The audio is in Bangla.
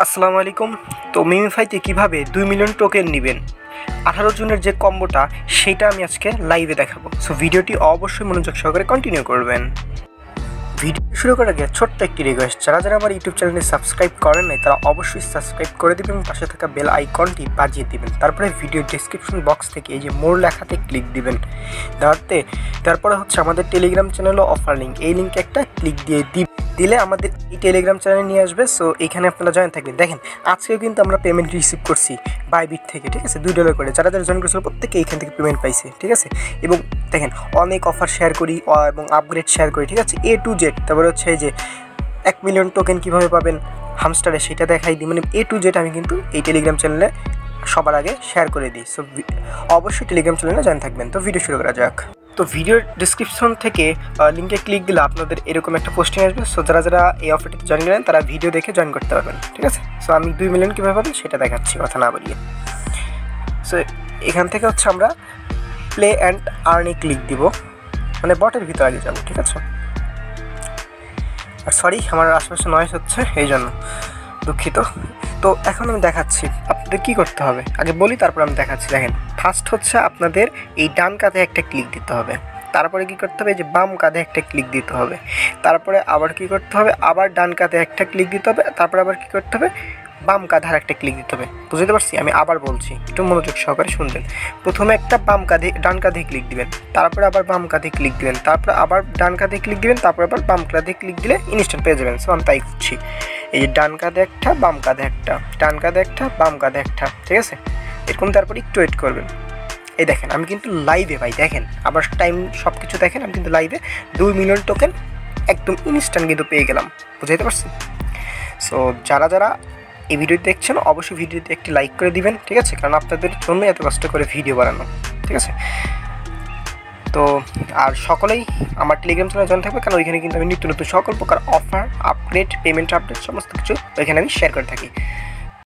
আসসালামু আলাইকুম। তো মিমিফাইতে কিভাবে 2 মিলিয়ন টোকেন নেবেন 18 জনের যে কম্বোটা সেটা আমি আজকে লাইভে দেখাবো। সো ভিডিওটি অবশ্যই মনোযোগ সহকারে কন্টিনিউ করবেন। ভিডিও শুরু করার আগে ছোট্ট একটি রিকোয়েস্ট, যারা আমার ইউটিউব চ্যানেলে সাবস্ক্রাইব করেন নাই তারা অবশ্যই সাবস্ক্রাইব করে দেবেন এবং পাশে থাকা বেল আইকনটি বাজিয়ে দিবেন। তারপরে ভিডিও ডেসক্রিপশন বক্স থেকে এই যে মোর লেখাতে ক্লিক দিবেন। তারপরে হচ্ছে আমাদের টেলিগ্রাম চ্যানেলও অফার লিঙ্ক, এই লিঙ্কে একটা ক্লিক দিলে আমাদের এই টেলিগ্রাম চ্যানেলে নিয়ে আসবে। সো এখানে আপনারা জয়েন থাকবেন। দেখেন আজকেও কিন্তু আমরা পেমেন্ট রিসিভ করছি বাইবিট থেকে, ঠিক আছে, $2 করে। যারা জয়েন করেছিল প্রত্যেকে এইখান থেকে পেমেন্ট পাইছে, ঠিক আছে। এবং দেখেন অনেক অফার শেয়ার করি এবং আপগ্রেড শেয়ার করি, ঠিক আছে, A to Z। তারপরে হচ্ছে যে 1 মিলিয়ন টোকেন কীভাবে পাবেন হামস্টারে সেটা দেখাই দিই, মানে A to Z আমি কিন্তু এই টেলিগ্রাম চ্যানেলে সবার আগে শেয়ার করে দিই। সো অবশ্যই টেলিগ্রাম চ্যানেলে জয়েন থাকবেন। তো ভিডিও শুরু করা যাক। তো ভিডিওর ডিসক্রিপশন থেকে লিঙ্কে ক্লিক দিলে আপনাদের এরকম একটা পোস্টিং আসবে। সো যারা এই অফারটিতে জয়েন করেন তারা ভিডিও দেখে জয়েন করতে পারবেন, ঠিক আছে। সো আমি 2 মিলিয়ন কীভাবে পাবেন সেটা দেখাচ্ছি কথা না বলিয়ে। সো এখান থেকে হচ্ছে আমরা প্লে অ্যান্ড আর্নে ক্লিক দিব, মানে বটের ভিতরে আগে যাবো, ঠিক আছে। আর সরি আমার আশেপাশে নয়েজ হচ্ছে এই জন্য দুঃখিত। তো এখন আমি দেখাচ্ছি আপনাদের কী করতে হবে, আগে বলি তারপর আমি দেখাচ্ছি। দেখেন ফার্স্ট হচ্ছে আপনাদের এই ডান কাঁধে একটা ক্লিক দিতে হবে, তারপরে কী করতে হবে, যে বাম কাঁধে একটা ক্লিক দিতে হবে, তারপরে আবার কী করতে হবে, আবার ডান কাঁধে একটা ক্লিক দিতে হবে, তারপরে আবার কী করতে হবে, বাম কাঁধে আর একটা ক্লিক দিতে হবে। বুঝতে পারছি? আমি আবার বলছি, একটু মনোযোগ সহকারে শুনবেন। প্রথমে একটা ডান কাঁধে ক্লিক দিবেন, তারপরে আবার বাম কাঁধে ক্লিক দিবেন, তারপরে আবার ডান কাঁধে ক্লিক দিবেন, তারপরে আবার বাম কাঁধে ক্লিক দিলে ইনস্ট্যান্ট পেয়ে যাবেন। সো আমি তাই করছি। এই যে ডান কাঁধে একটা, বাম কাঁধে একটা, ডান কাঁধে একটা, বাম কাঁধে একটা, ঠিক আছে, এরকম। তারপরে একটু ওয়েট করবেন। এই দেখেন আমি কিন্তু লাইভে ভাই, দেখেন আবার টাইম সব কিছু দেখেন, আমি কিন্তু লাইভে 2 মিলিয়ন টোকেন একদম ইনস্ট্যান্ট কিন্তু পেয়ে গেলাম। বুঝাইতে পারছি? সো যারা এই ভিডিও দেখছেন অবশ্যই ভিডিওতে একটি লাইক করে দিবেন, ঠিক আছে, কারণ আপনাদের জন্য এত কষ্ট করে ভিডিও বানানো, ঠিক আছে। তো আর সকলেই আমার টেলিগ্রাম চ্যানেলে জয়েন থাকবে, কারণ ওইখানে কিন্তু আমি নিত্য নতুন সকল প্রকার অফার, আপগ্রেড, পেমেন্ট আপডেট সমস্ত কিছু ওইখানে আমি শেয়ার করে থাকি।